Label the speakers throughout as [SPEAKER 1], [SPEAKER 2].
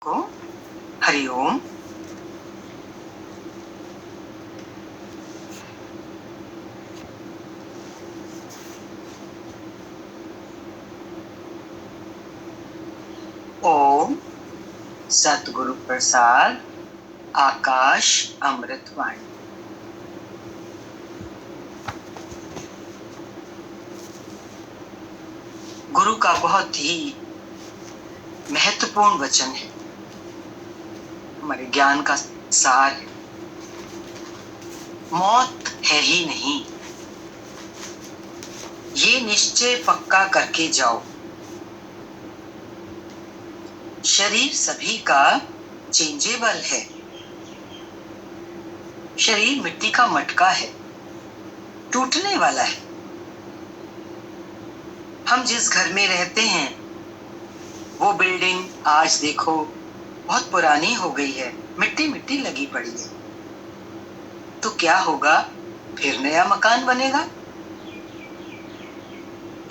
[SPEAKER 1] को हरिओम। ओम सतगुरु प्रसाद आकाश अमृतवाणी। गुरु का बहुत ही महत्वपूर्ण वचन है, हमारे ज्ञान का सार है। मौत है ही नहीं, ये निश्चय पक्का करके जाओ। शरीर सभी का चेंजेबल है। शरीर मिट्टी का मटका है, टूटने वाला है। हम जिस घर में रहते हैं वो बिल्डिंग आज देखो बहुत पुरानी हो गई है, मिट्टी मिट्टी लगी पड़ी है। तो क्या होगा, फिर नया मकान बनेगा।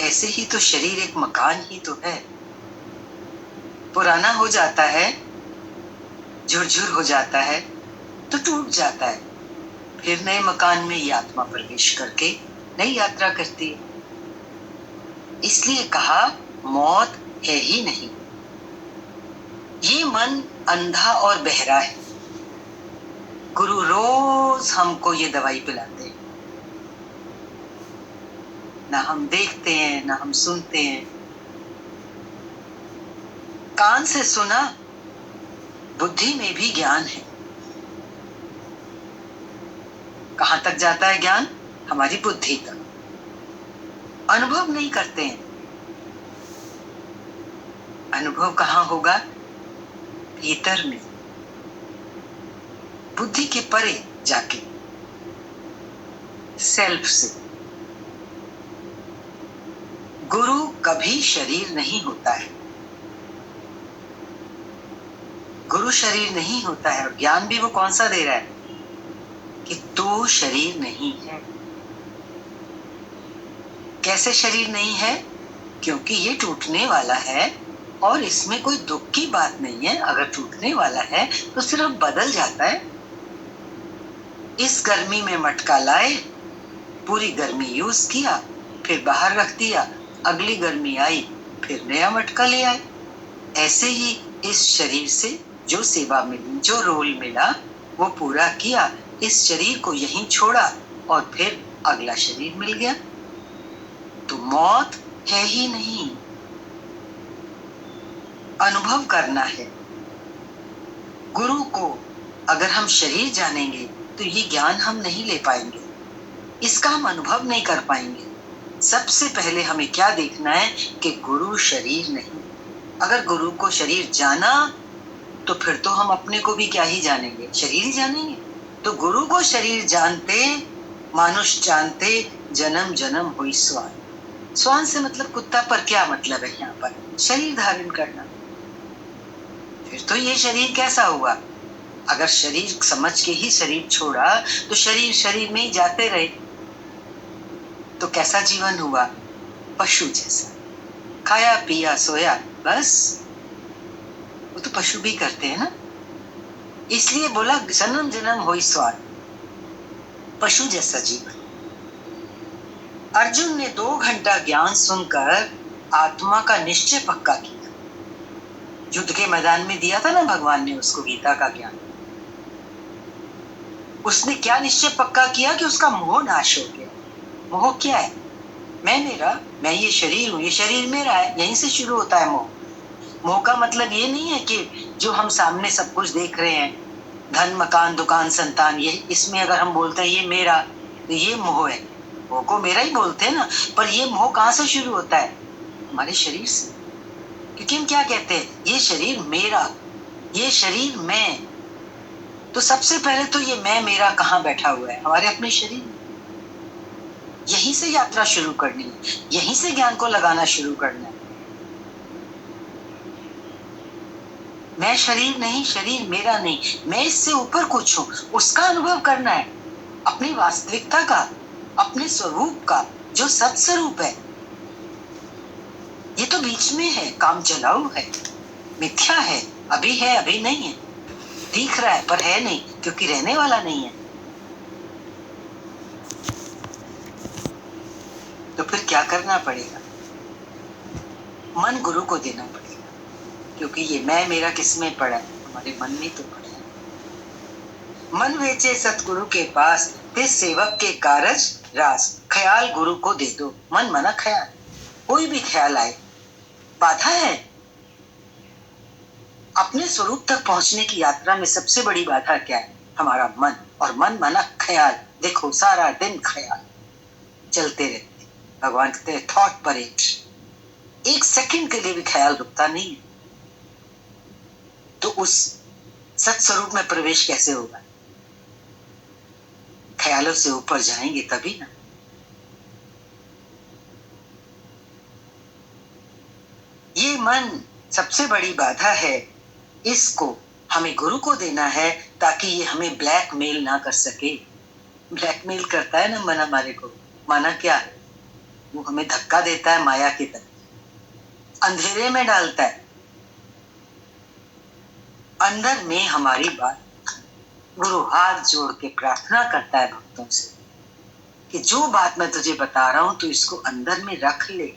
[SPEAKER 1] ऐसे ही तो शरीर एक मकान ही तो है, पुराना हो जाता है, झुरझुर हो जाता है तो टूट जाता है। फिर नए मकान में ये आत्मा प्रवेश करके नई यात्रा करती है। इसलिए कहा मौत है ही नहीं। ये मन अंधा और बहरा है। गुरु रोज हमको ये दवाई पिलाते हैं, ना हम देखते हैं ना हम सुनते हैं। कान से सुना, बुद्धि में भी ज्ञान है। कहां तक जाता है ज्ञान? हमारी बुद्धि तक। अनुभव नहीं करते हैं। अनुभव कहां होगा? भीतर में, बुद्धि के परे जाके, सेल्फ से। गुरु कभी शरीर नहीं होता है। गुरु शरीर नहीं होता है। और ज्ञान भी वो कौन सा दे रहा है कि तू शरीर नहीं है। कैसे शरीर नहीं है? क्योंकि ये टूटने वाला है और इसमें कोई दुख की बात नहीं है। अगर टूटने वाला है तो सिर्फ बदल जाता है। इस गर्मी में मटका लाए, पूरी गर्मी यूज किया, फिर बाहर रख दिया, अगली गर्मी आई फिर नया मटका ले आए। ऐसे ही इस शरीर से जो सेवा मिली, जो रोल मिला वो पूरा किया, इस शरीर को यहीं छोड़ा और फिर अगला शरीर मिल गया। तो मौत है ही नहीं। अनुभव करना है। गुरु को अगर हम शरीर जानेंगे तो ये ज्ञान हम नहीं ले पाएंगे, इसका हम अनुभव नहीं कर पाएंगे। सबसे पहले हमें क्या देखना है कि गुरु शरीर नहीं। अगर गुरु को शरीर जाना तो फिर तो हम अपने को भी क्या ही जानेंगे, शरीर ही जानेंगे। तो गुरु को शरीर जानते, मानुष जानते, जन्म जन्म हुई स्वान। स्वान से मतलब कुत्ता, पर क्या मतलब है यहाँ पर? शरीर धारण करना। फिर तो ये शरीर कैसा हुआ? अगर शरीर समझ के ही शरीर छोड़ा तो शरीर शरीर में ही जाते रहे तो कैसा जीवन हुआ? पशु जैसा। खाया पिया सोया, बस। वो तो पशु भी करते हैं ना। इसलिए बोला जन्म जन्म होई स्वान, पशु जैसा जीवन। अर्जुन ने 2 घंटा ज्ञान सुनकर आत्मा का निश्चय पक्का किया। युद्ध के मैदान में दिया था ना भगवान ने उसको गीता का ज्ञान। उसने क्या निश्चय पक्का किया कि उसका मोह नाश हो गया। मोह क्या है? मैं मेरा, मैं ये शरीर हूं, ये शरीर मेरा है। यहीं से शुरू होता है मोह। मोह का मतलब ये नहीं है कि जो हम सामने सब कुछ देख रहे हैं, धन मकान दुकान संतान, ये इसमें अगर हम बोलते हैं ये मेरा, तो ये मोह है। मोह को मेरा ही बोलते हैं ना। पर ये मोह कहाँ से शुरू होता है? हमारे शरीर से। क्योंकि हम क्या कहते हैं, ये शरीर मेरा, ये शरीर मैं। तो सबसे पहले तो ये मैं मेरा कहाँ बैठा हुआ है? हमारे अपने शरीर में। यहीं से यात्रा शुरू करनी है, यहीं से ज्ञान को लगाना शुरू करना है। मैं शरीर नहीं, शरीर मेरा नहीं, मैं इससे ऊपर कुछ हूं, उसका अनुभव करना है। अपनी वास्तविकता का, अपने स्वरूप का, जो सत्स्वरूप है। ये तो बीच में है, काम चलाऊ है, मिथ्या है, अभी है अभी नहीं है, दिख रहा है पर है नहीं, क्योंकि रहने वाला नहीं है। तो फिर क्या करना पड़ेगा? मन गुरु को देना पड़ेगा, क्योंकि ये मैं मेरा किसमें पड़ा है? हमारे मन में तो पड़ा है। मन वेचे सतगुरु के पास, ते सेवक के कारज रास। ख्याल गुरु को दे दो। मन मना ख्याल, कोई भी ख्याल आए बाधा है। अपने स्वरूप तक पहुंचने की यात्रा में सबसे बड़ी बाधा क्या है? हमारा मन। और मन माना ख्याल। देखो सारा दिन ख्याल चलते रहते। भगवान कहते हैं थॉट परेड, एक सेकंड के लिए भी ख्याल रुकता नहीं है। तो उस सत्स्वरूप में प्रवेश कैसे होगा? ख्यालों से ऊपर जाएंगे तभी ना। ये मन सबसे बड़ी बाधा है, इसको हमें गुरु को देना है ताकि ये हमें ब्लैकमेल ना कर सके। ब्लैकमेल करता है ना मन हमारे को। माना क्या? वो हमें धक्का देता है माया की तरफ, अंधेरे में डालता है। अंदर में हमारी बात गुरु हाथ जोड़ के प्रार्थना करता है भक्तों से कि जो बात मैं तुझे बता रहा हूं तू इसको अंदर में रख ले।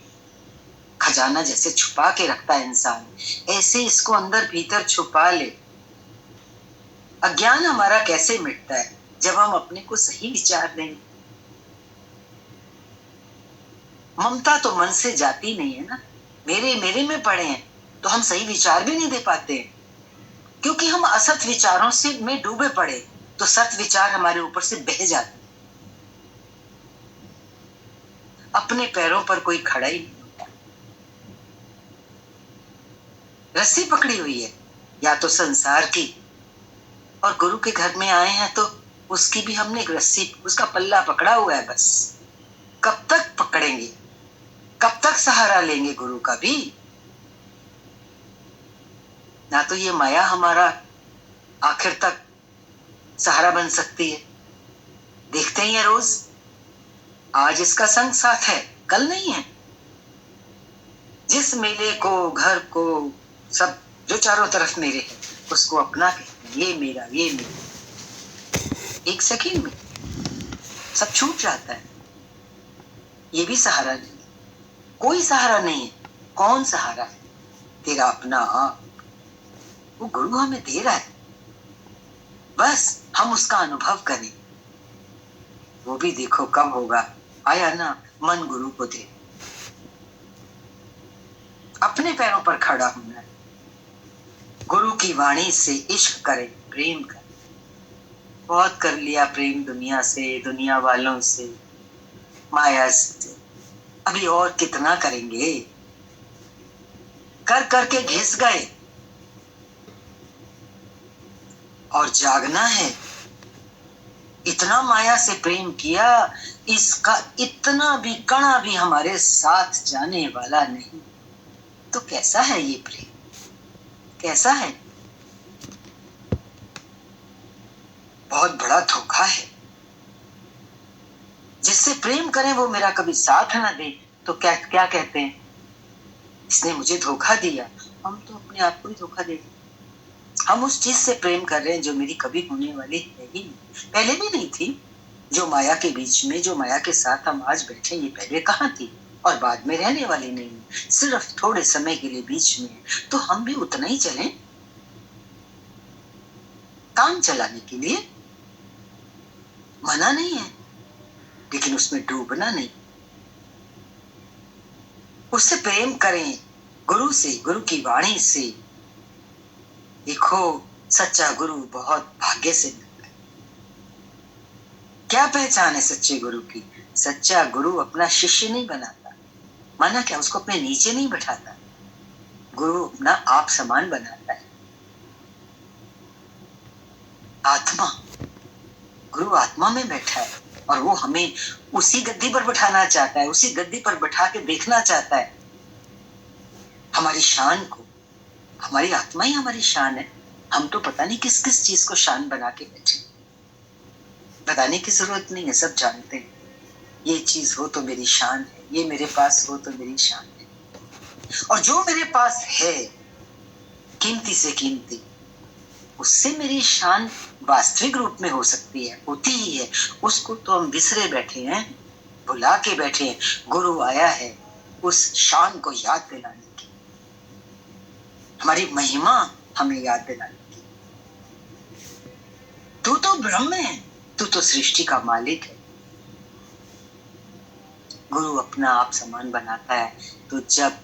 [SPEAKER 1] खजाना जैसे छुपा के रखता है इंसान, ऐसे इसको अंदर भीतर छुपा ले। अज्ञान हमारा कैसे मिटता है? जब हम अपने को सही विचार देंगे। ममता तो मन से जाती नहीं है ना। मेरे मेरे में पड़े हैं तो हम सही विचार भी नहीं दे पाते हैं, क्योंकि हम असत विचारों से में डूबे पड़े। तो सत विचार हमारे ऊपर से बह जाते। अपने पैरों पर कोई खड़ा ही नहीं होता। रस्सी पकड़ी हुई है या तो संसार की, और गुरु के घर में आए हैं तो उसकी भी हमने एक रस्सी, उसका पल्ला पकड़ा हुआ है। बस कब तक पकड़ेंगे? कब तक सहारा लेंगे गुरु का भी? ना तो ये माया हमारा आखिर तक सहारा बन सकती है। देखते ही है रोज, आज इसका संग साथ है, कल नहीं है। जिस मेले को, घर को, सब जो चारों तरफ मेरे है, उसको अपना के ये मेरा, ये मेरा। एक सेकंड में सब छूट जाता है। ये भी सहारा नहीं, कोई सहारा नहीं है। कौन सहारा है? तेरा अपना आप। वो गुरु हमें दे रहा है, बस हम उसका अनुभव करें। वो भी देखो कब होगा। आया ना, मन गुरु को दे। अपने पैरों पर खड़ा होना है। गुरु की वाणी से इश्क करें, प्रेम करें। बहुत कर लिया प्रेम दुनिया से, दुनिया वालों से, माया से। अभी और कितना करेंगे? कर करके घिस गए। और जागना है। इतना माया से प्रेम किया, इसका इतना भी कणा भी हमारे साथ जाने वाला नहीं। तो कैसा है ये प्रेम? कैसा है? बहुत बड़ा धोखा है। जिससे प्रेम करें वो मेरा कभी साथ ना दे तो क्या क्या कहते हैं? इसने मुझे धोखा दिया। हम तो अपने आप को ही धोखा दे रहे। हम उस चीज से प्रेम कर रहे हैं जो मेरी कभी होने वाली है ही नहीं, पहले भी नहीं थी। जो माया के बीच में, जो माया के साथ हम आज बैठे, ये पहले कहाँ थी? और बाद में रहने वाली नहीं, सिर्फ थोड़े समय के लिए बीच में। तो हम भी उतना ही चलें, काम चलाने के लिए। मना नहीं है, लेकिन उसमें डूबना नहीं। उससे प्रेम करें, गुरु से, गुरु की वाणी से। देखो सच्चा गुरु बहुत भाग्य से मिलता है। क्या पहचान है सच्चे गुरु की? सच्चा गुरु अपना शिष्य नहीं बनाता। माना क्या? उसको अपने नीचे नहीं बैठाता। गुरु अपना आप समान बनाता है। आत्मा, गुरु आत्मा में बैठा है और वो हमें उसी गद्दी पर बैठाना चाहता है, उसी गद्दी पर बैठा के देखना चाहता है हमारी शान को। हमारी आत्मा ही हमारी शान है। हम तो पता नहीं किस किस चीज को शान बना के बैठे। बताने की जरूरत नहीं है, सब जानते हैं। ये चीज हो तो मेरी शान है, ये मेरे पास हो तो मेरी शान है। और जो मेरे पास है कीमती से कीमती, उससे मेरी शान वास्तविक रूप में हो सकती है, होती ही है। उसको तो हम बिसरे बैठे हैं, भुला के बैठे हैं। गुरु आया है उस शान को याद दिलाने की, हमारी महिमा हमें याद दिलाने की। तू तो ब्रह्म है, तू तो सृष्टि का मालिक है। गुरु अपना आप समान बनाता है, तो जब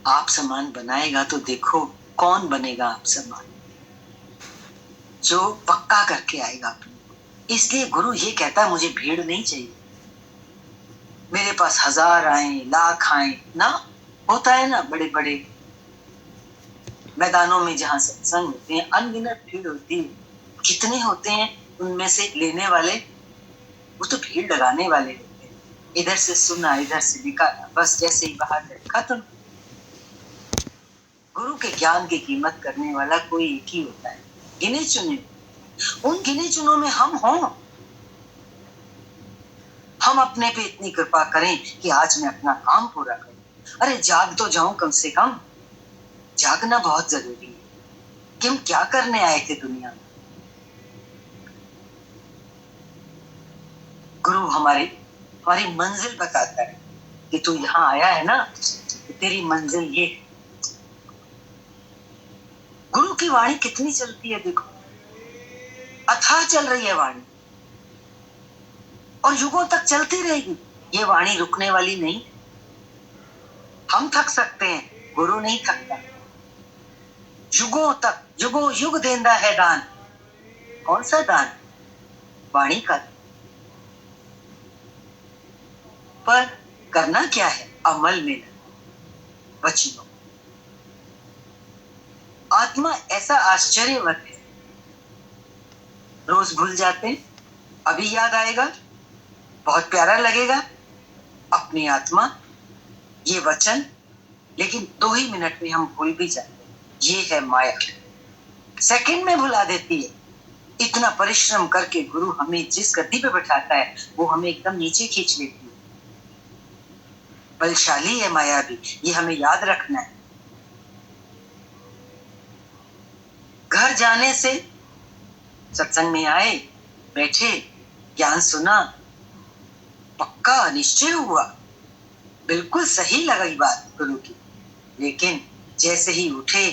[SPEAKER 1] आप समान बनाएगा तो देखो कौन बनेगा आप समान, जो पक्का करके आएगा अपने को। इसलिए गुरु ये कहता है मुझे भीड़ नहीं चाहिए, मेरे पास 1000 आए, लाख आए ना। होता है ना बड़े बड़े मैदानों में जहां सत्संग होते हैं, अनगिनत भीड़ होती है। कितने होते हैं उनमें से लेने वाले? वो तो भीड़ लगाने वाले होते हैं। इधर से सुना, इधर से निकाला, बस जैसे ही बाहर गए खत्म। गुरु के ज्ञान की कीमत करने वाला कोई एक ही होता है, गिने चुने। उन गिने चुनों में हम हों, हम अपने पे इतनी कृपा करें कि आज मैं अपना काम पूरा करूं। अरे जाग तो जाऊं, कम से कम जागना बहुत जरूरी है कि हम क्या करने आए थे दुनिया में। गुरु हमारी मंजिल बताता है कि तू यहाँ आया है ना, तो तेरी मंजिल ये है। गुरु की वाणी कितनी चलती है देखो, अथाह चल रही है वाणी, और युगों तक चलती रहेगी। ये वाणी रुकने वाली नहीं। हम थक सकते हैं, गुरु नहीं थकता। युगों तक, युगों युग देंदा है दान। कौन सा दान? वाणी का। पर करना क्या है? अमल में वचनों। आत्मा ऐसा आश्चर्यवत है, रोज भूल जाते हैं, अभी याद आएगा, बहुत प्यारा लगेगा अपनी आत्मा, ये वचन, लेकिन 2 ही मिनट में हम भूल भी जाते हैं। ये है माया, सेकंड में भुला देती है। इतना परिश्रम करके गुरु हमें जिस गति पे बैठाता है वो हमें एकदम नीचे खींच लेती है। बलशाली है माया भी, ये हमें याद रखना है। घर जाने से सत्संग में आए, बैठे, ज्ञान सुना, पक्का निश्चय हुआ, बिल्कुल सही लगी बात गुरु की। लेकिन जैसे ही उठे,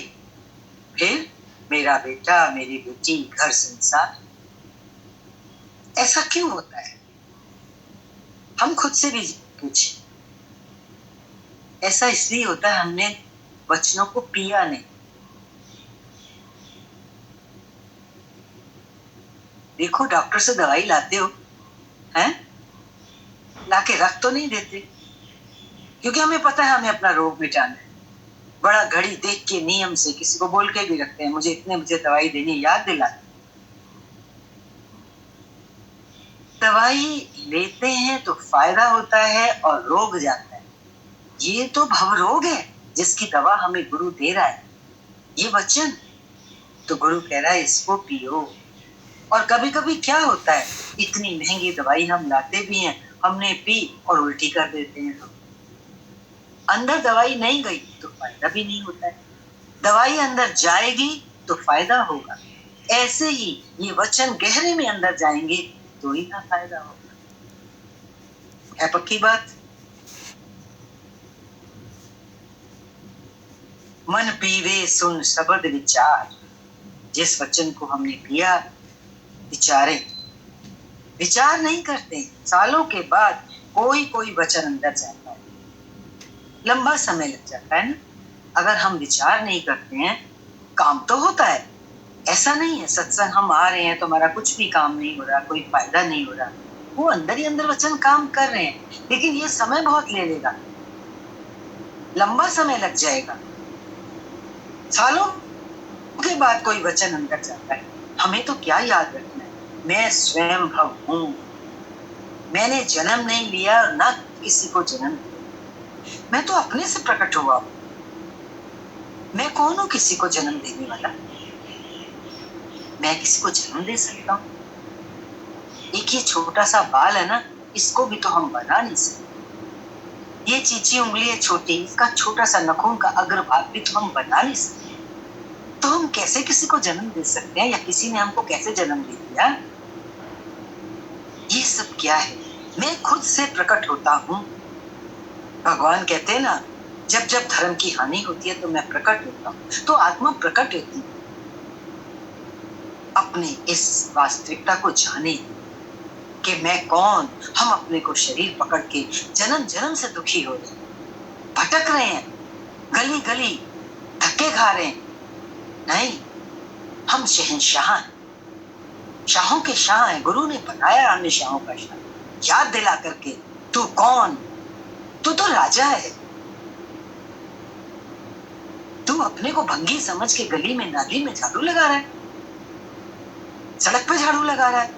[SPEAKER 1] फिर मेरा बेटा, मेरी बेटी, घर, संसार। ऐसा क्यों होता है? हम खुद से भी पूछें। ऐसा इसलिए होता है, हमने वचनों को पिया नहीं। देखो डॉक्टर से दवाई लाते हो, हैं? लाके रख तो नहीं देते, क्योंकि हमें पता है हमें अपना रोग मिटाना है। बड़ा घड़ी देख के नियम से किसी को बोल के भी रखते हैं, मुझे इतने बजे दवाई देनी है, याद दिलाते। दवाई लेते हैं तो फायदा होता है और रोग जाता है। ये तो भव रोग है जिसकी दवा हमें गुरु दे रहा है। ये वचन तो गुरु कह रहा है इसको पियो। और कभी कभी क्या होता है, इतनी महंगी दवाई हम लाते भी हैं, हमने पी और उल्टी कर देते हैं। हम अंदर दवाई नहीं गई तो फायदा भी नहीं होता है, दवाई अंदर जाएगी तो फायदा होगा। ऐसे ही ये वचन गहरे में अंदर जाएंगे तो ही ना फायदा होगा। है पक्की बात? मन पीवे सुन शब्द विचार। जिस वचन को हमने पिया, विचारे। विचार नहीं करते, सालों के बाद कोई वचन अंदर जाता है, लंबा समय लग जाता है ना। अगर हम विचार नहीं करते हैं, काम तो होता है, ऐसा नहीं है सत्संग हम आ रहे हैं तो हमारा कुछ भी काम नहीं हो रहा, कोई फायदा नहीं हो रहा। वो अंदर ही अंदर वचन काम कर रहे हैं, लेकिन ये समय बहुत ले लेगा, लंबा समय लग जाएगा। सालों के बाद कोई वचन अंदर जाता है। हमें तो क्या याद रखना है, मैं स्वयं भव हूं, मैंने जन्म नहीं लिया और ना किसी को जन्म दिया, मैं तो अपने से प्रकट हुआ हूं। मैं कौन हूं किसी को जन्म देने वाला? मैं किसी को जन्म दे सकता हूं? एक ये छोटा सा बाल है ना, इसको भी तो हम बना नहीं सकते। ये चीची उंगली है छोटी, इसका छोटा सा नखून का अग्रभाग भी तो हम बना नहीं सकते। कैसे किसी को जन्म दे सकते हैं या किसी ने हमको कैसे जन्म दे दिया? ये सब क्या है? मैं खुद से प्रकट होता हूँ। भगवान कहते हैं ना, जब जब धर्म की हानि होती है तो मैं प्रकट होता हूँ, तो आत्मा प्रकट होती है। अपने इस वास्तविकता को जाने कि मैं कौन। हम अपने को शरीर पकड़ के जन्म जन्म से दुखी हो रहे हैं, भटक रहे हैं, गली गली धक्के खा रहे हैं। नहीं, हम शहंशाह हैं, शाहों के शाह हैं। गुरु ने बनाया हमें शाहों का शाह, याद दिला करके तू कौन? तू तो राजा है। तू अपने को भंगी समझ के गली में नाली में झाड़ू लगा रहा है, सड़क पे झाड़ू लगा रहा है।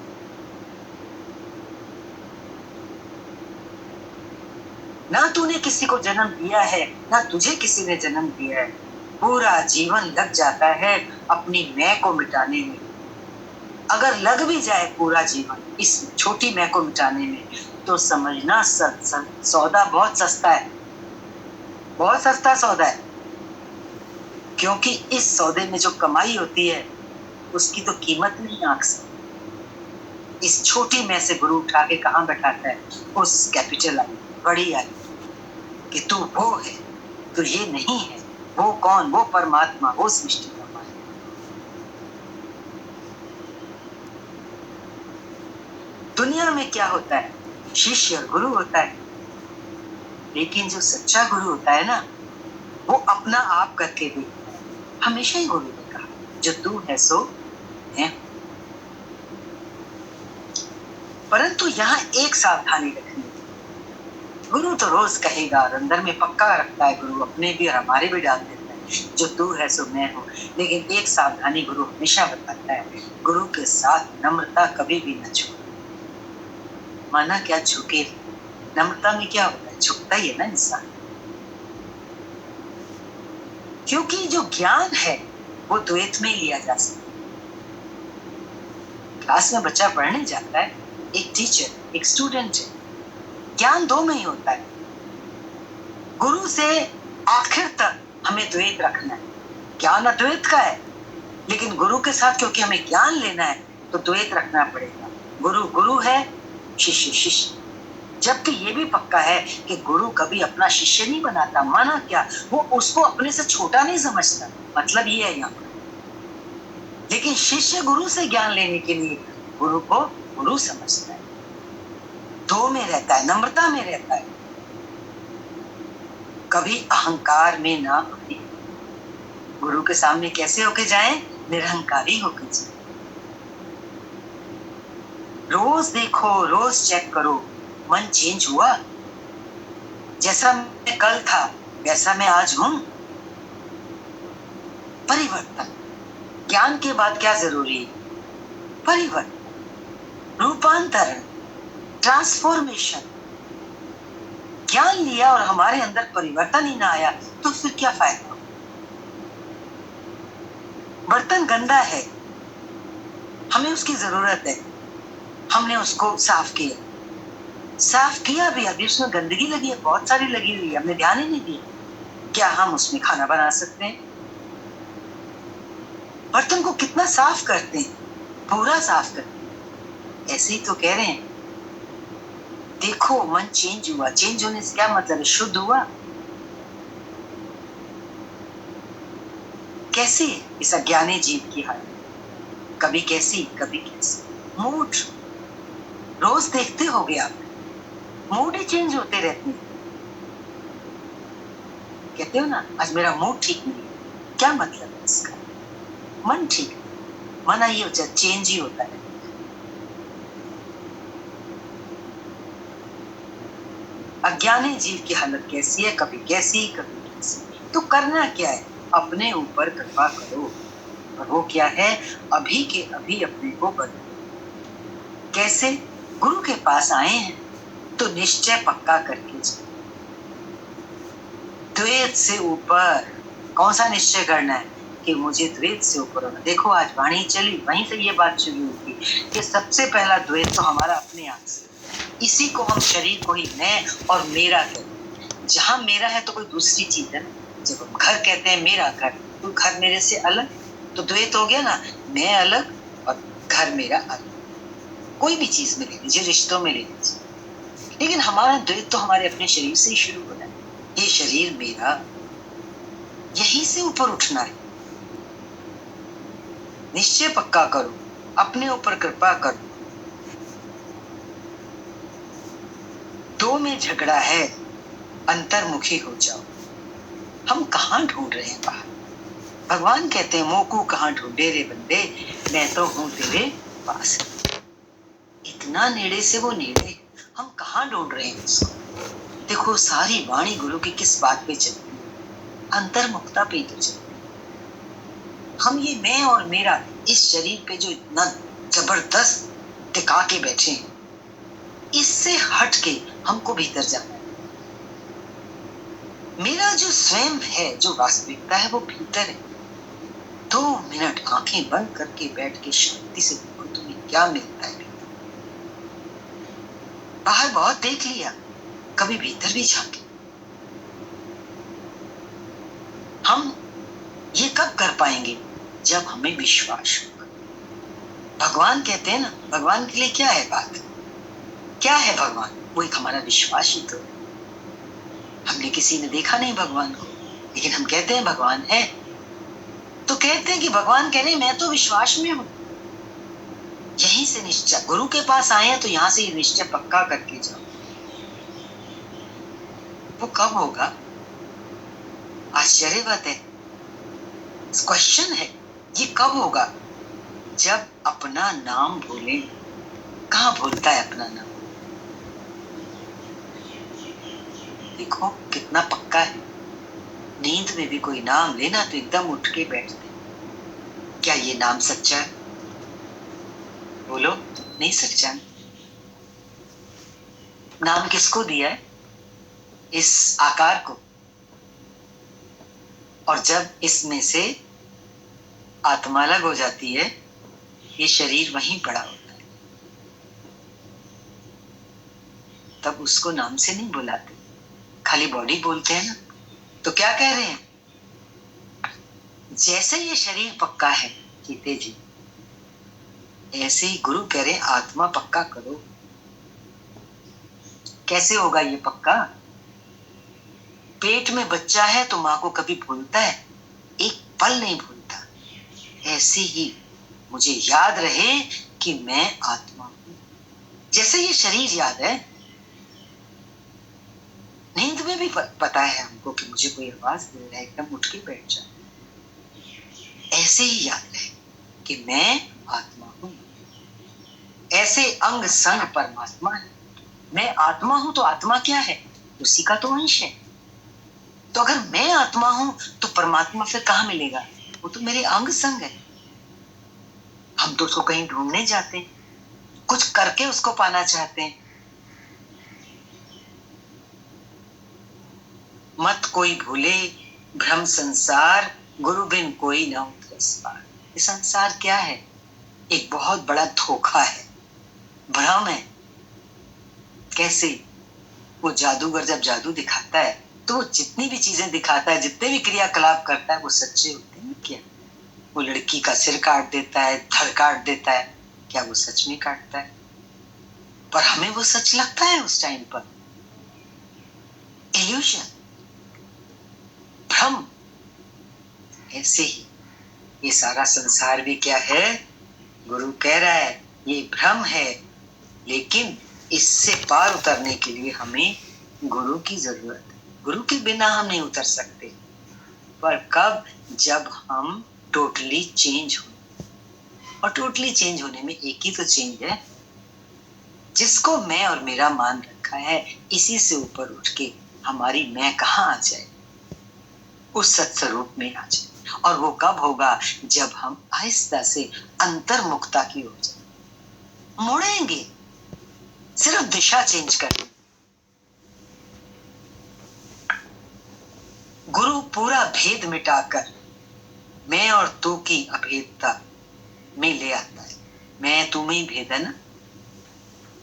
[SPEAKER 1] ना तूने किसी को जन्म दिया है, ना तुझे किसी ने जन्म दिया है। पूरा जीवन लग जाता है अपनी मैं को मिटाने में। अगर लग भी जाए पूरा जीवन इस छोटी मैं को मिटाने में, तो समझना सौदा बहुत सस्ता है, बहुत सस्ता सौदा है। क्योंकि इस सौदे में जो कमाई होती है उसकी तो कीमत नहीं आंख से। इस छोटी मैं से गुरु उठा के कहाँ बैठाता है? उस कैपिटल आई, बड़ी आई, कि तू वो है, तू ये नहीं है। वो कौन? वो परमात्मा, वो सृष्टि का मालिक। दुनिया में क्या होता है? शिष्य और गुरु होता है। लेकिन जो सच्चा गुरु होता है ना, वो अपना आप करके देखता है। हमेशा ही गुरु ने कहा, जो तू है सो है। परंतु यहाँ एक सावधानी रखनी है। गुरु तो रोज कहेगा और अंदर में पक्का रखता है गुरु, अपने भी और हमारे भी डाल देता है, जो तू है सो मैं हूँ। लेकिन एक सावधानी गुरु हमेशा बताता है, गुरु के साथ नम्रता कभी भी न झुके। माना क्या झुके? नम्रता में क्या होता है? झुकता ही है ना इंसान। क्योंकि जो ज्ञान है वो द्वैत में लिया जा सकता है। क्लास में बच्चा पढ़ने जाता है, एक टीचर एक स्टूडेंट है, ज्ञान दो में ही होता है। गुरु से आखिर तक हमें द्वैत रखना है। ज्ञान अद्वैत का है, लेकिन गुरु के साथ क्योंकि हमें ज्ञान लेना है तो द्वैत रखना पड़ेगा। गुरु गुरु है, शिष्य शिष्य। जबकि ये भी पक्का है कि गुरु कभी अपना शिष्य नहीं बनाता। माना क्या? वो उसको अपने से छोटा नहीं समझता, मतलब ये है यहाँ पर। लेकिन शिष्य गुरु से ज्ञान लेने के लिए गुरु को गुरु समझता है, दो में रहता है, नम्रता में रहता है, कभी अहंकार में ना आए। गुरु के सामने कैसे होके जाएं? निरहंकारी होके जाएं। रोज देखो, रोज चेक करो, मन चेंज हुआ? जैसा मैं कल था वैसा मैं आज हूं? परिवर्तन। ज्ञान के बाद क्या जरूरी है? परिवर्तन, रूपांतरण, ट्रांसफॉर्मेशन। ज्ञान लिया और हमारे अंदर परिवर्तन ही ना आया तो फिर क्या फायदा? बर्तन गंदा है, हमें उसकी जरूरत है, हमने उसको साफ किया, साफ किया भी, अभी उसमें गंदगी लगी है, बहुत सारी लगी हुई है, हमने ध्यान ही नहीं दिया। क्या हम उसमें खाना बना सकते हैं? बर्तन को कितना साफ करते हैं, पूरा साफ करते हैं। ऐसे ही तो कह रहे हैं, देखो मन चेंज हुआ। चेंज होने से क्या मतलब है? शुद्ध हुआ। कैसे? इस अज्ञानी जीव की हालत, कभी कैसी कभी कैसी। मूड रोज देखते होगे आप, मूड ही चेंज होते रहते हैं। कहते हो ना, आज मेरा मूड ठीक नहीं है, क्या मतलब है इसका? मन ठीक है, मन ही हो जाए, चेंज ही होता है। अज्ञानी जीव की हालत कैसी है? कभी कैसी कभी कैसी। तो करना क्या है? अपने ऊपर कृपा करो। और वो क्या है? अभी के अभी अपने को बदलो। कैसे? गुरु के पास आए हैं तो निश्चय पक्का करके जाओ। द्वैत से ऊपर कौन सा निश्चय करना है कि मुझे द्वैत से ऊपर होना? देखो आज वाणी चली, वहीं से ये बात शुरू हुई कि सबसे पहला द्वैत तो हमारा अपने आप से। इसी को हम शरीर को ही मैं और मेरा कहते हैं। जहां मेरा है तो कोई दूसरी चीज है ना। जब हम घर कहते हैं मेरा घर, तो घर मेरे से अलग, तो द्वैत हो गया ना, मैं अलग और घर मेरा अलग। कोई भी चीज में ले लीजिए, रिश्तों में ले लीजिए, लेकिन हमारा द्वैत तो हमारे अपने शरीर से ही शुरू हो रहा है। ये शरीर मेरा, यहीं से ऊपर उठना है। निश्चय पक्का करो, अपने ऊपर कृपा करो। दो में झगड़ा है, अंतर्मुखी हो जाओ। हम कहाँ ढूंढ रहे हैं बाहर? भगवान कहते हैं मोकू कहाँ ढूंढे रे बंदे, मैं तो हूं तेरे पास। इतना नेड़े से वो नेड़े, हम कहाँ ढूंढ रहे हैं उसको? देखो सारी वाणी गुरु की किस बात पे चलती है? अंतर्मुखता पे तो चलती है। हम ये मैं और मेरा इस शरीर पे जो इतना जबरदस्त टिका के बैठे हैं, इससे हट के हमको भीतर जाना है। मेरा जो स्वयं है, जो वास्तविकता है, वो भीतर है। 2 मिनट आंखें बंद करके बैठ के शांति से देखो तुम्हें क्या मिलता है। बाहर बहुत देख लिया, कभी भीतर भी झांके। हम ये कब कर पाएंगे? जब हमें विश्वास होगा। भगवान कहते हैं ना, भगवान के लिए क्या है बात? क्या है भगवान? वो एक हमारा विश्वास ही तो है। हमने किसी ने देखा नहीं भगवान को, लेकिन हम कहते हैं भगवान है। तो कहते हैं कि भगवान कह रहे मैं तो विश्वास में हूं। यहीं से निश्चय, गुरु के पास आए हैं तो यहां से ये निश्चय पक्का करके जाओ। वो कब होगा? आश्चर्य बात है, क्वेश्चन है, ये कब होगा? जब अपना नाम भूले। कहां भूलता है अपना नाम? देखो कितना पक्का है। नींद में भी कोई नाम लेना तो एकदम उठ के बैठते। क्या ये नाम सच्चा है? बोलो, नहीं सच्चा। नाम किसको दिया है? इस आकार को। और जब इसमें से आत्मा अलग हो जाती है, ये शरीर वहीं पड़ा होता है, तब उसको नाम से नहीं बुलाते, खाली बॉडी बोलते हैं ना। तो क्या कह रहे हैं? जैसे ये शरीर पक्का है जीते जी, ऐसे ही गुरु कह रहे हैं आत्मा पक्का करो। कैसे होगा ये पक्का? पेट में बच्चा है तो माँ को कभी भूलता है? एक पल नहीं भूलता। ऐसे ही मुझे याद रहे कि मैं आत्मा हूं। जैसे ये शरीर याद है, नींद में भी पता है हमको कि मुझे कोई आवाज दे रहा है, एकदम उठ के बैठ जाए। ऐसे ही याद रहे कि मैं आत्मा हूं। ऐसे अंग संग परमात्मा है। मैं आत्मा हूं तो आत्मा क्या है? उसी का तो अंश है। तो अगर मैं आत्मा हूं तो परमात्मा फिर कहां मिलेगा? वो तो मेरे अंग संग है। हम तो उसको कहीं ढूंढने जाते हैं, कुछ करके उसको पाना चाहते हैं। मत कोई भूले भ्रम संसार, गुरु बिन कोई न उतरस पार। ये संसार क्या है? एक बहुत बड़ा धोखा है, भ्रम है। कैसे? वो जादूगर जब जादू दिखाता है तो वो जितनी भी चीजें दिखाता है, जितने भी क्रियाकलाप करता है, वो सच्चे होते हैं क्या? वो लड़की का सिर काट देता है, धड़ काट देता है, क्या वो सच में काटता है? पर हमें वो सच लगता है उस टाइम पर। इल्यूशन, भ्रम। ऐसे ही ये सारा संसार भी क्या है? गुरु कह रहा है ये भ्रम है, लेकिन इससे पार उतरने के लिए हमें गुरु की जरूरत है। गुरु के बिना हम नहीं उतर सकते। पर कब? जब हम टोटली चेंज हो। और टोटली चेंज होने में एक ही तो चेंज है, जिसको मैं और मेरा मान रखा है, इसी से ऊपर उठ के हमारी मैं कहाँ आ जाए, उस सत्स्वरूप में आ जाए। और वो कब होगा? जब हम आहिस्ता से अंतर्मुखता की ओर जाए, मुड़ेंगे, सिर्फ दिशा चेंज करें। गुरु पूरा भेद मिटाकर मैं और तू की अभेदता में ले आता है। मैं तू में ही भेद है ना,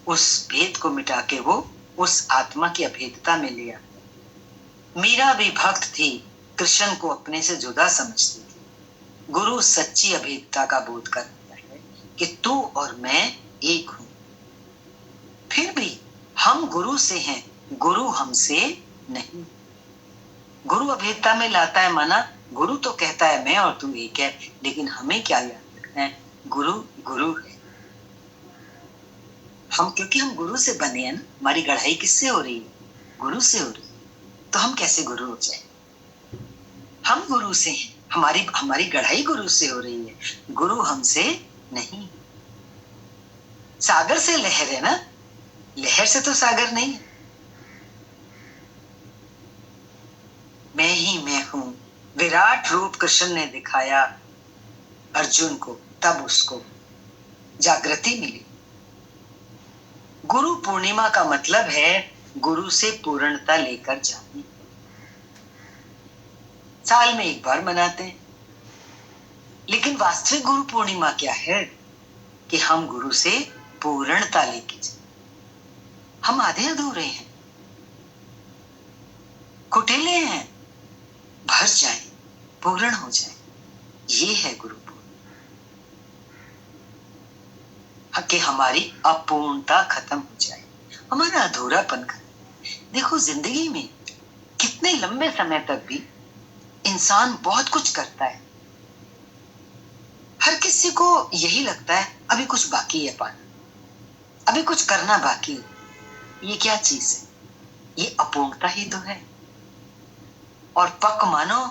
[SPEAKER 1] उस भेद को मिटा के वो उस आत्मा की अभेदता में ले आता है। मीरा भी भक्त थी, कृष्ण को अपने से जुदा समझती थी। गुरु सच्ची अभेदता का बोध कराता है कि तू और मैं एक हूं। फिर भी हम गुरु से हैं, गुरु हमसे नहीं। गुरु अभेदता में लाता है माना गुरु तो कहता है मैं और तू एक है, लेकिन हमें क्या याद रखना है, गुरु गुरु है। हम क्योंकि हम गुरु से बने हैं ना, हमारी गढ़ाई किससे हो रही है, गुरु से हो रही है, तो हम कैसे गुरु हो जाए। हम गुरु से हैं, हमारी हमारी गढ़ाई गुरु से हो रही है, गुरु हमसे नहीं। सागर से लहर है ना, लहर से तो सागर नहीं है। मैं ही मैं हूं, विराट रूप कृष्ण ने दिखाया अर्जुन को, तब उसको जागृति मिली। गुरु पूर्णिमा का मतलब है गुरु से पूर्णता लेकर जानी। साल में एक बार मनाते हैं, लेकिन वास्तविक गुरु पूर्णिमा क्या है कि हम गुरु से पूर्णता लेके जाए। हम आधे अधूरे हैं, कुटिले हैं, भर जाए, पूर्ण हो जाए, ये है गुरु पूर्ण। कि हमारी अपूर्णता खत्म हो जाए, हमारा अधूरापन खत्म। देखो जिंदगी में कितने लंबे समय तक भी इंसान बहुत कुछ करता है, हर किसी को यही लगता है अभी कुछ बाकी है पाना, अभी कुछ करना बाकी है। ये क्या चीज है, ये अपूर्णता ही तो है। और पक मानो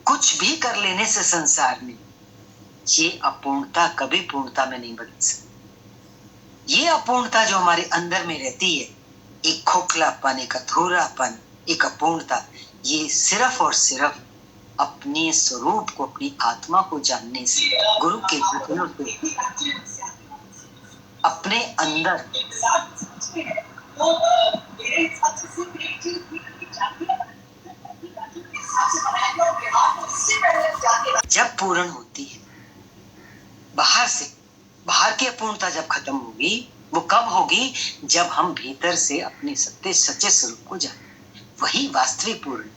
[SPEAKER 1] कुछ भी कर लेने से संसार में ये अपूर्णता कभी पूर्णता में नहीं बदल सकती। ये अपूर्णता जो हमारे अंदर में रहती है, एक खोखलापन, एक अधूरापन, एक अपूर्णता, ये सिर्फ और सिर्फ अपने स्वरूप को, अपनी आत्मा को जानने से, गुरु के वचनों से अपने अंदर जब पूर्ण होती है, बाहर से, बाहर की अपूर्णता जब खत्म होगी, वो कब होगी, जब हम भीतर से अपने सत्य सच्चे स्वरूप को जाने, वही वास्तविक पूर्ण है।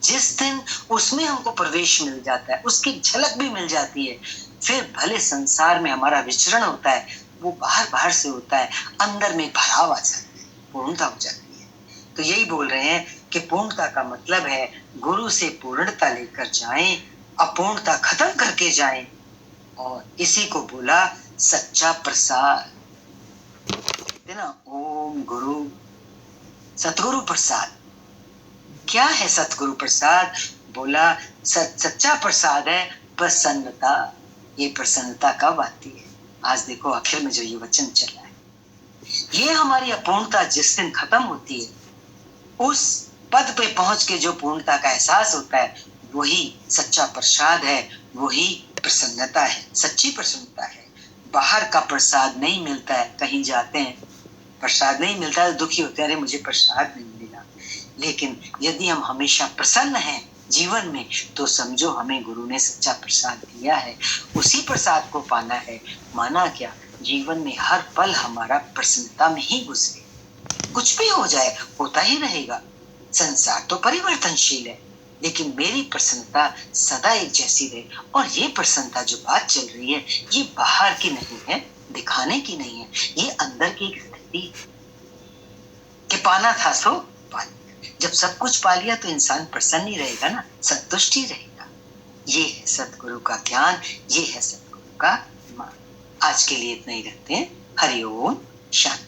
[SPEAKER 1] जिस दिन उसमें हमको प्रवेश मिल जाता है, उसकी झलक भी मिल जाती है, फिर भले संसार में हमारा विचरण होता है, वो बाहर बाहर से होता है, अंदर में भराव आ जाता है, पूर्णता हो जाती है। तो यही बोल रहे हैं कि पूर्णता का मतलब है गुरु से पूर्णता लेकर जाएं, अपूर्णता खत्म करके जाएं, और इसी को बोला सच्चा प्रसाद। कहते ना, ओम गुरु सतगुरु प्रसाद। क्या है सतगुरु प्रसाद, बोला सच्चा प्रसाद है प्रसन्नता। ये प्रसन्नता कब आती है, आज देखो आखिर में जो ये वचन चला है, ये हमारी अपूर्णता जिस दिन खत्म होती है, उस पद पे पहुंच के जो पूर्णता का एहसास होता है, वही सच्चा प्रसाद है, वही प्रसन्नता है, सच्ची प्रसन्नता है। बाहर का प्रसाद नहीं मिलता है, कहीं जाते हैं प्रसाद नहीं मिलता है, दुखी होते हैं, अरे मुझे प्रसाद नहीं मिला। लेकिन यदि हम हमेशा प्रसन्न हैं जीवन में, तो समझो हमें गुरु ने सच्चा प्रसाद दिया है, उसी प्रसाद को पाना है। माना क्या, जीवन में हर पल हमारा प्रसन्नता में ही गुजरे, कुछ भी हो जाए होता ही रहेगा, संसार तो परिवर्तनशील है, लेकिन मेरी प्रसन्नता सदा एक जैसी रहे। और ये प्रसन्नता जो बात चल रही है, ये बाहर की नहीं है, दिखाने की नहीं है, ये अंदर की एक स्थिति कि पाना था सो पा लिया। जब सब कुछ पा लिया तो इंसान प्रसन्न ही रहेगा ना, संतुष्ट ही रहेगा। ये है सतगुरु का ज्ञान, ये है सतगुरु का मान। आज के लिए इतना ही रखते हैं। हरि ओम, शांति।